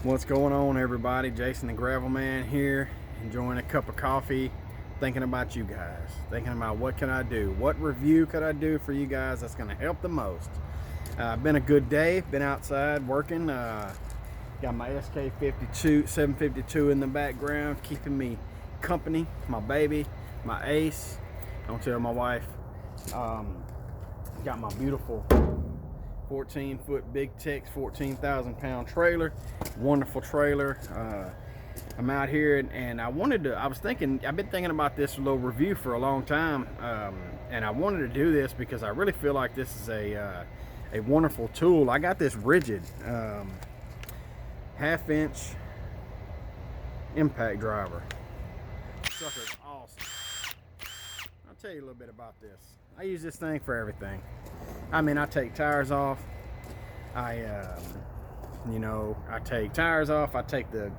What's going on, everybody? Jason the Gravel Man here, enjoying a cup of coffee, thinking about you guys, thinking about what can I do, what review could I do for you guys that's going to help the most. Been a good day, been outside working, got my SK52 752 in the background keeping me company, my baby, my ace. Don't tell my wife. Got my beautiful 14-foot Big Tex 14,000 pound trailer, wonderful trailer. I'm out here and I was thinking, I've been thinking about this little review for a long time, and I wanted to do this because I really feel like this is a wonderful tool. I got this Ridgid 1/2-inch impact driver. Sucker's awesome. I'll tell you a little bit about this. I use this thing for everything. I mean, I take tires off. I take tires off. I take the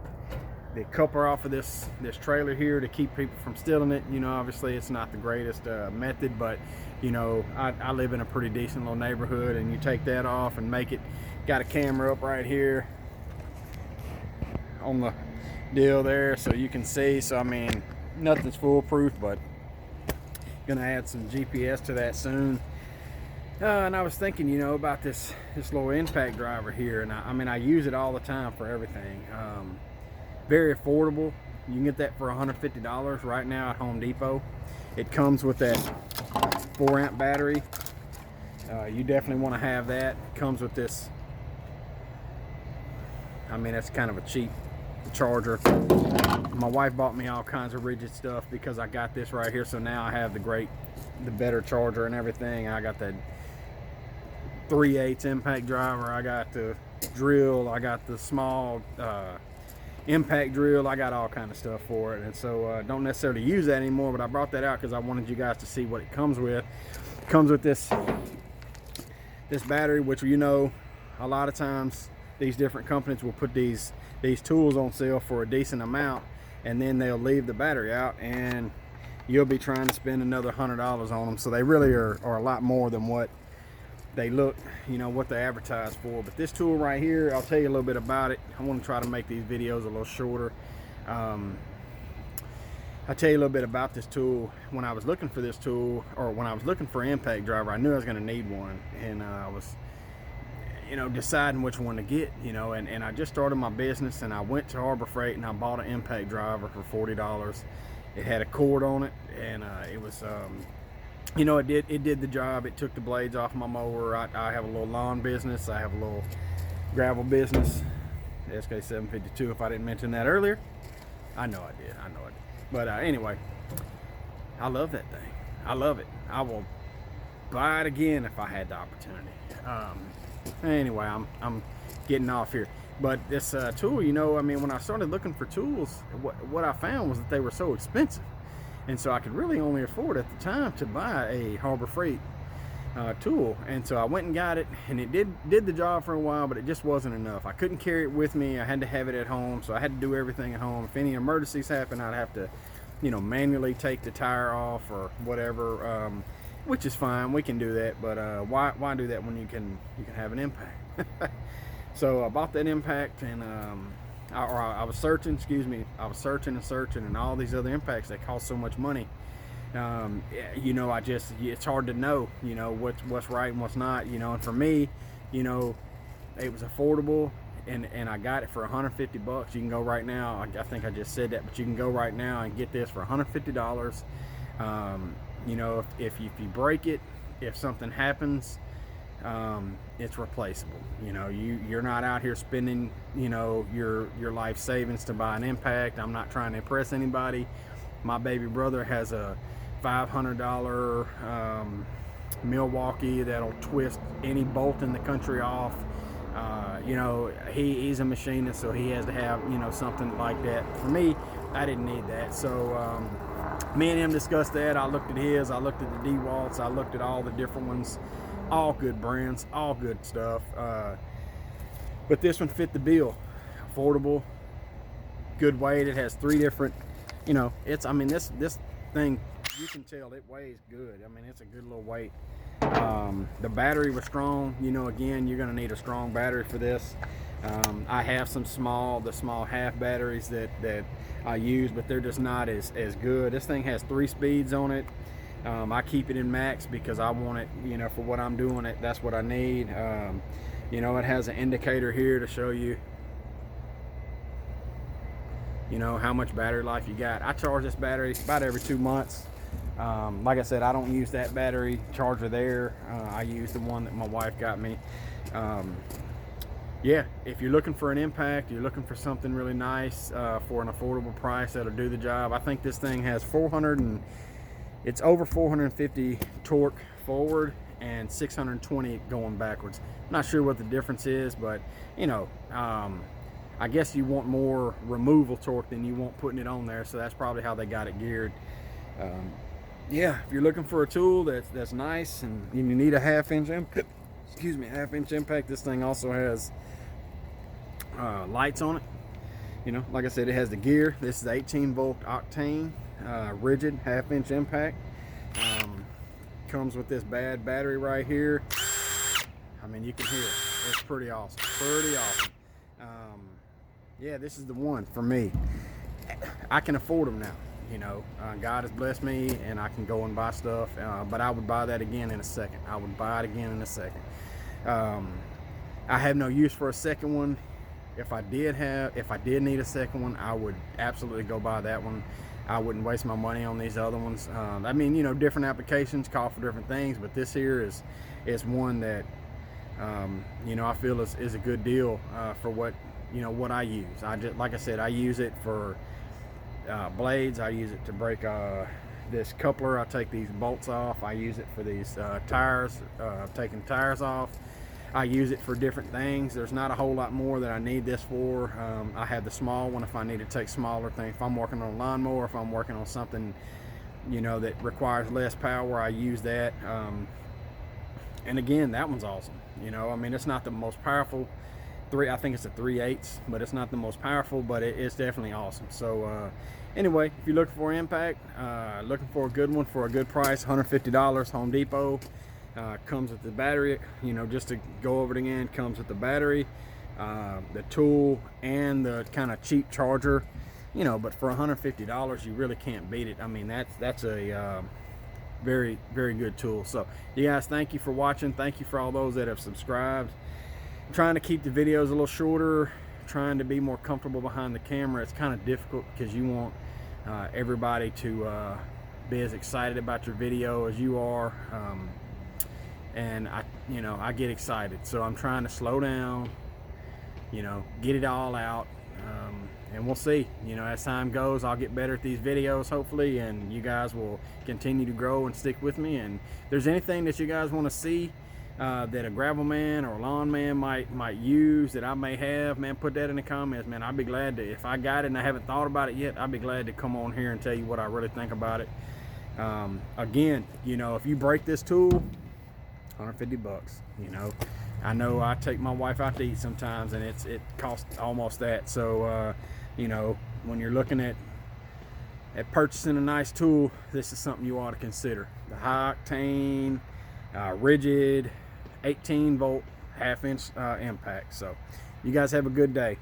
coupler off of this trailer here to keep people from stealing it. You know, obviously it's not the greatest method, but you know, I live in a pretty decent little neighborhood, and you take that off and make it. Got a camera up right here on the deal there, so you can see. So I mean, nothing's foolproof, but gonna add some GPS to that soon. And I was thinking, you know, about this little impact driver here, and I mean, I use it all the time for everything. Very affordable. You can get that for $150 right now at Home Depot. It comes with that 4-amp battery. You definitely want to have that. It comes with this. I mean, that's kind of a cheap charger. My wife bought me all kinds of Ridgid stuff because I got this right here, so now I have the better charger and everything. I got that 3/8 impact driver, I got the drill, I got the small impact drill, I got all kind of stuff for it. And so don't necessarily use that anymore, but I brought that out because I wanted you guys to see what it comes with. It comes with this battery, which, you know, a lot of times these different companies will put these tools on sale for a decent amount, and then they'll leave the battery out and you'll be trying to spend another $100 on them. So they really are a lot more than what they look, you know, what they advertise for. But this tool right here, I'll tell you a little bit about it. I want to try to make these videos a little shorter. I'll tell you a little bit about this tool. When I was looking for this tool, or when I was looking for an impact driver, I knew I was going to need one, and I was, you know, deciding which one to get, you know, and I just started my business, and I went to Harbor Freight and I bought an impact driver for $40. It had a cord on it, and it was you know, it did the job. It took the blades off my mower. I have a little lawn business. I have a little gravel business, SK752, if I didn't mention that earlier. I know I did. But anyway, I love that thing. I love it. I will buy it again if I had the opportunity. Anyway, I'm getting off here. But this tool, you know, I mean, when I started looking for tools, what I found was that they were so expensive. And so I could really only afford at the time to buy a Harbor Freight tool. And so I went and got it, and it did the job for a while, but it just wasn't enough. I couldn't carry it with me. I had to have it at home, so I had to do everything at home. If any emergencies happen, I'd have to, you know, manually take the tire off or whatever, which is fine. We can do that, but why do that when you can have an impact? So I bought that impact, and I was searching, and searching, and all these other impacts that cost so much money. You know, it's hard to know, you know, what's right and what's not, you know. And for me, you know, it was affordable, and I got it for $150. You can go right now. I think I just said that, but you can go right now and get this for $150. You know, if you break it, if something happens, it's replaceable. You know, you're not out here spending, you know, your life savings to buy an impact. I'm not trying to impress anybody. My baby brother has a $500 Milwaukee that'll twist any bolt in the country off. You know, he's a machinist, so he has to have, you know, something like that. For me, I didn't need that. So me and him discussed that. I looked at his, I looked at the DeWalt's, I looked at all the different ones. All good brands, all good stuff, but this one fit the bill. Affordable, good weight. It has 3 different, you know, I mean, this thing, you can tell it weighs good. I mean, it's a good little weight. The battery was strong. You know, again, you're going to need a strong battery for this. I have the small half batteries that I use, but they're just not as good. This thing has 3 speeds on it. I keep it in max because I want it, you know, for what I'm doing. That's what I need. You know, it has an indicator here to show you, you know, how much battery life you got. I charge this battery about every 2 months. Like I said, I don't use that battery charger there. I use the one that my wife got me. Yeah, if you're looking for an impact, you're looking for something really nice for an affordable price that'll do the job. I think this thing has it's over 450 torque forward and 620 going backwards. I'm not sure what the difference is, but you know, I guess you want more removal torque than you want putting it on there, so that's probably how they got it geared. Yeah, if you're looking for a tool that's nice and you need a half-inch impact, this thing also has lights on it. You know, like I said, it has the gear. This is 18-volt Octane Ridgid half-inch impact. Comes with this bad battery right here. I mean, you can hear it. It's pretty awesome. Pretty awesome. Yeah, this is the one for me. I can afford them now. You know, God has blessed me and I can go and buy stuff, but I would buy that again in a second. I would buy it again in a second. I have no use for a second one. If I did need a second one, I would absolutely go buy that one. I wouldn't waste my money on these other ones. I mean, you know, different applications call for different things, but this here is one that, you know, I feel is a good deal for what, you know, what I use. Like I said, I use it for blades. I use it to break this coupler. I take these bolts off. I use it for these tires, taking tires off. I use it for different things. There's not a whole lot more that I need this for. I have the small one if I need to take smaller things. If I'm working on a lawnmower, if I'm working on something, you know, that requires less power, I use that. And again, that one's awesome. You know, I mean, it's not the most powerful. I think it's a 3/8, but it's not the most powerful, but it's definitely awesome. So anyway, if you're looking for an impact, looking for a good one for a good price, $150, Home Depot. Comes with the battery, you know, just to go over it again, comes with the battery, the tool, and the kind of cheap charger, you know, but for $150 you really can't beat it. I mean, that's a very, very good tool. So you guys, thank you for watching. Thank you for all those that have subscribed. I'm trying to keep the videos a little shorter, trying to be more comfortable behind the camera. It's kind of difficult because you want everybody to be as excited about your video as you are. And I get excited, so I'm trying to slow down, you know, get it all out, and we'll see. You know, as time goes, I'll get better at these videos, hopefully, and you guys will continue to grow and stick with me. And if there's anything that you guys want to see that a gravel man or a lawn man might use that I may have, man, put that in the comments, man. I'd be glad to. If I got it and I haven't thought about it yet, I'd be glad to come on here and tell you what I really think about it. Again, you know, if you break this tool, $150, you know. I know I take my wife out to eat sometimes and it costs almost that. So you know, when you're looking at purchasing a nice tool, this is something you ought to consider. The high octane Ridgid 18-volt half-inch impact. So you guys have a good day.